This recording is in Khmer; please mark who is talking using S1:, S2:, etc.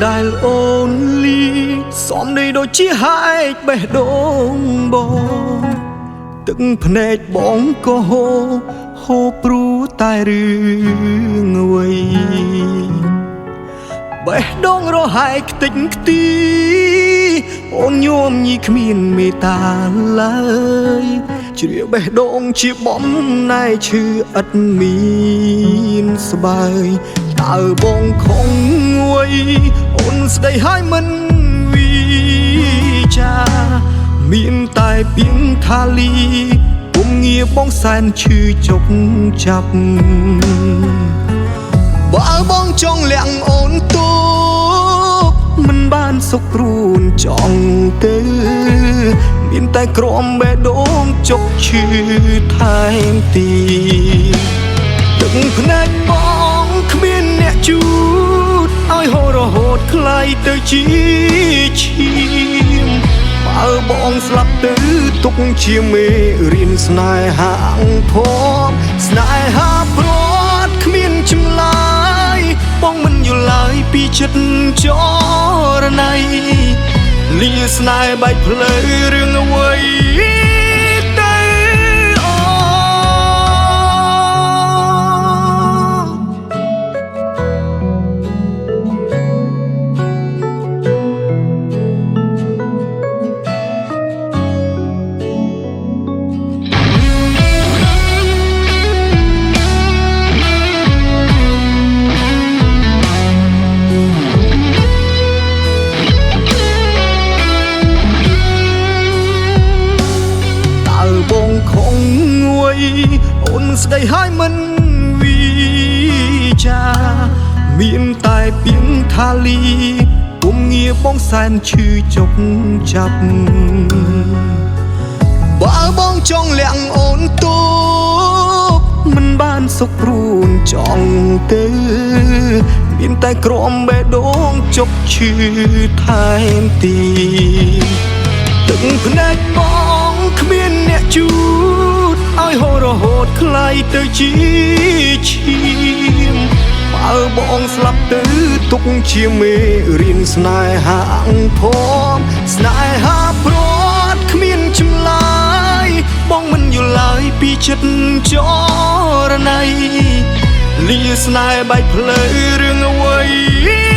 S1: ដែលអូនលីសំដីដូចជាហាយបេះដូងបងទឹកភ្នែកបងក៏ហូព្រោះតែរឿងអ្វីបេះដូងរហែកខ្ទេចខ្ទីអូនញោមញីគ្មានមេត្តាឡើយជ្រាបបេះដូងជាបំណែឈឺឥតមានស្បើយតើបងខំងួយអូនស្ដីហើយមិនវិចាមានតែពីងថាលីពុំងារបងសែនឈឺជប់ចាប់បើបងចង់លាក់អូនទូមិនបានសុខព្រួនចង់ទេមានតែក្រំបេះដូងជប់ឈឺថែមទីទឹកភ្នែកបងគ្មានអ្នកជូតឲ្យហូររហូតคล้ายទៅជាឈាមបើបងស្លាប់ទៅទុកជាមេរៀនស្នេហាអង្គភពស្នេហាព្រាត់គ្មានចម្លើយបងមិនយល់ឡើយពីចិត្តចរណៃលាស្នេហ៍បែកផ្លូវរឿងអ្វីអូនស្ដីហើយមិនវិចាមានតែពីងថាលីពុំងារបងសែនឈឺជប់ចាប់បើបងចង់លាក់អូនទូមិនបានសុខព្រួនចង់ទេមានតែក្រំបេះដូងជប់ឈឺថែមទីទឹកភ្នែកបងគ្មានអ្នកជូតឲ្យហូររហូតคล้ายទៅជាឈាមបើបងស្លាប់ទៅទុកជាមេរៀនស្នេហាអង្គភពស្នេហាព្រាត់គ្មានចម្លើយបងមិនយល់ឡើយពីចិត្តចរណៃលាស្នេហ៍បែកផ្លូវរឿងអ្វី